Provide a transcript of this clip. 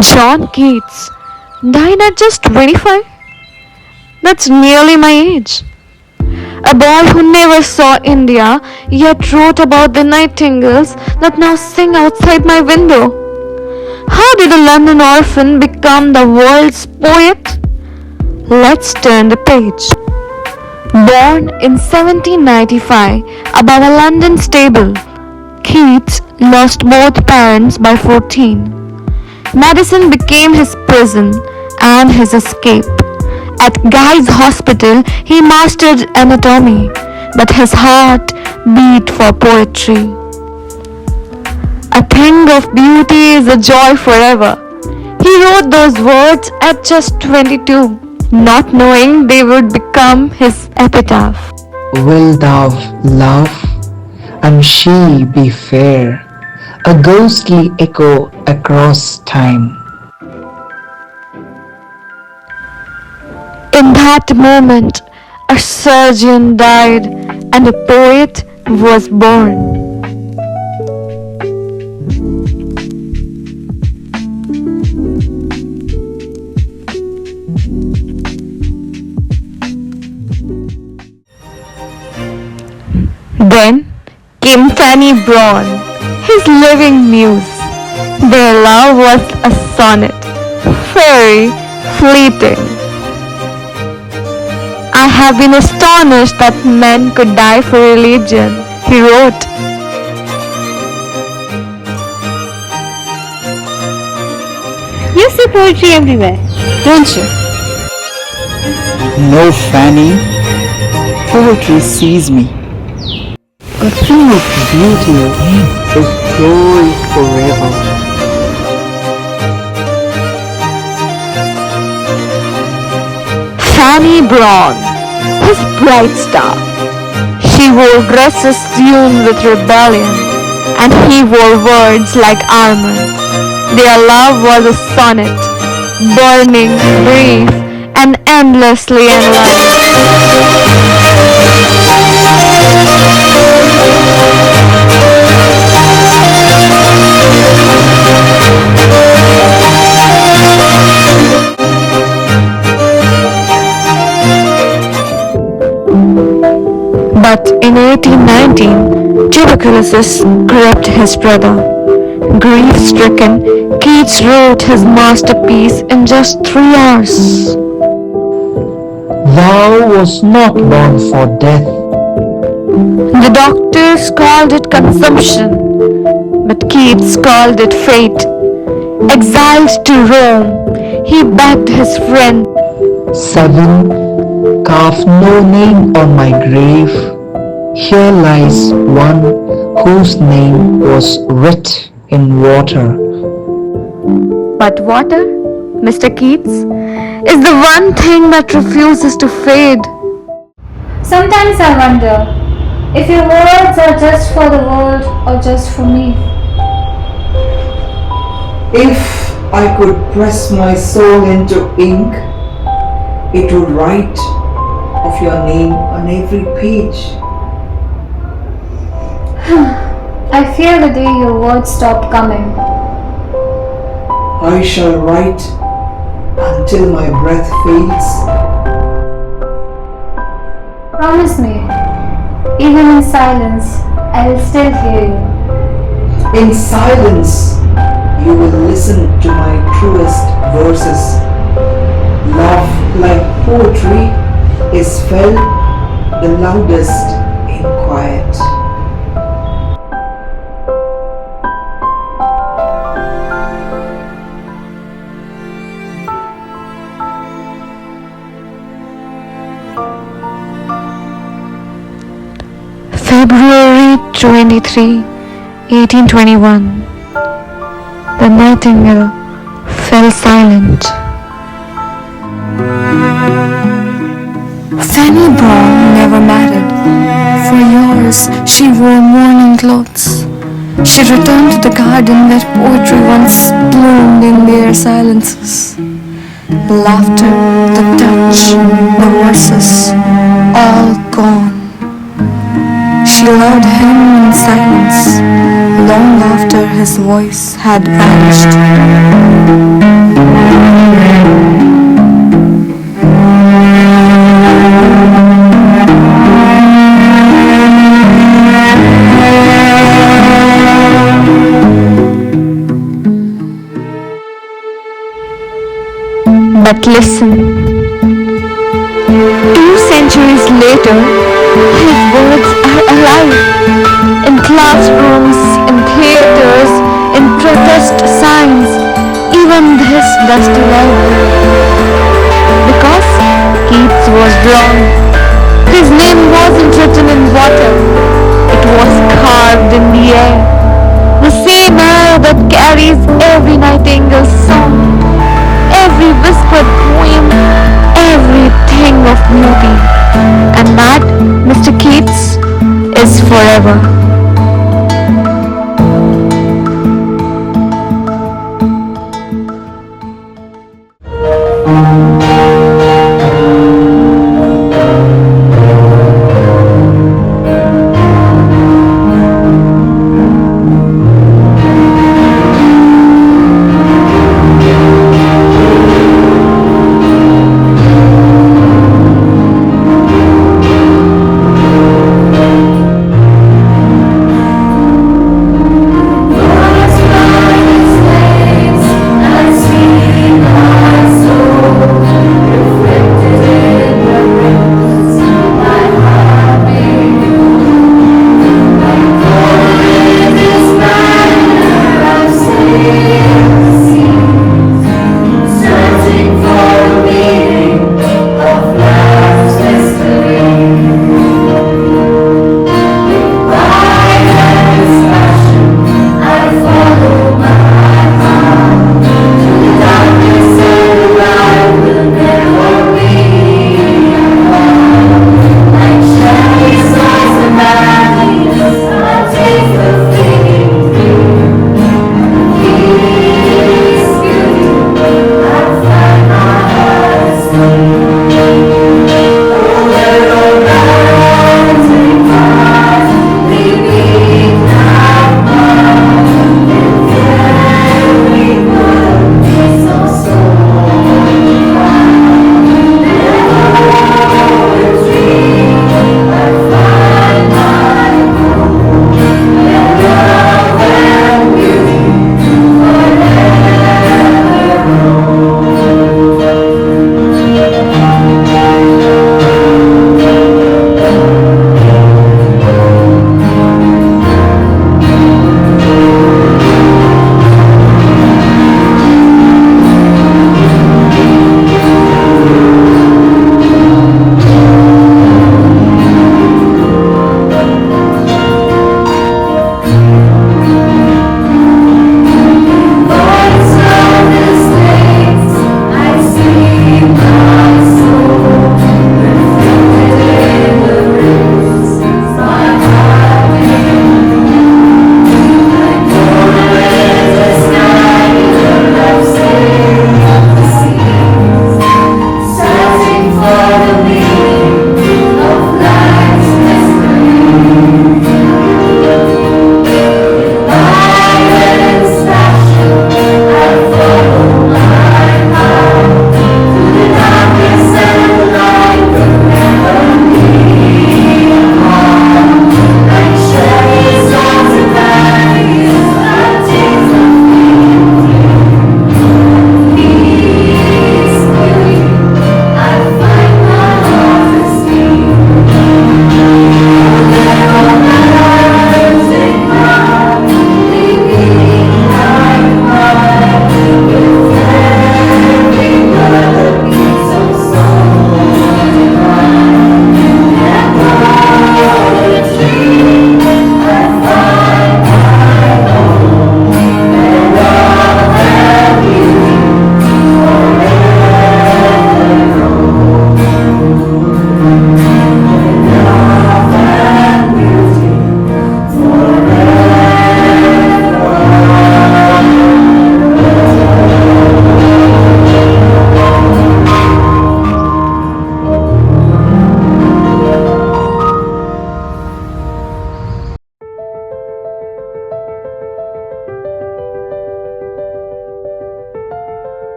John Keats died at just 25? That's nearly my age. A boy who never saw India yet wrote about the nightingales that now sing outside my window. How did a London orphan become the world's poet? Let's turn the page. Born in 1795 above a London stable, Keats lost both parents by 14. Medicine became his prison and his escape. At Guy's Hospital, he mastered anatomy, but his heart beat for poetry. A thing of beauty is a joy forever. He wrote those words at just 22, not knowing they would become his epitaph. Will thou love, and she be fair, a ghostly echo across time. In that moment, a surgeon died and a poet was born. Then came Fanny Brawne, his living muse. Their love was a sonnet, fairy, fleeting. I have been astonished that men could die for religion, he wrote. You see poetry everywhere, don't you? No, Fanny, poetry sees me. A thing of beauty is joy forever. Fanny Brawne, his bright star. She wore dresses sewn with rebellion, and he wore words like armor. Their love was a sonnet, burning, brief, and endlessly enlightened. But in 1819, tuberculosis gripped his brother. Grief-stricken, Keats wrote his masterpiece in just 3 hours. Thou was not born for death. The doctors called it consumption, but Keats called it fate. Exiled to Rome, he begged his friend, Seven, carve no name on my grave. Here lies one whose name was writ in water. but water, Mr. Keats, is the one thing that refuses to fade. Sometimes I wonder if your words are just for the world or just for me. If I could press my soul into ink, it would write of your name on every page. I fear the day your words stop coming. I shall write until my breath fails. Promise me, even in silence, I will still hear you. In silence, you will listen to my truest verses. Love, like poetry, is felt the loudest in quiet. February 23, 1821. The Nightingale fell silent. Fanny Brawne never married. For years she wore mourning clothes. She returned to the garden where poetry once bloomed in their silences. The laughter, the touch, the verses, all gone. She loved him in silence, long after his voice had vanished. But listen, 2 centuries later, his words are alive. In classrooms, in theaters, in protest signs, even this dusty library. Because Keats was wrong. His name wasn't written in water, it was carved in the air. The same air that carries every nightingale's song, every whispered poem, everything of beauty. And that, Mr. Keats, is forever.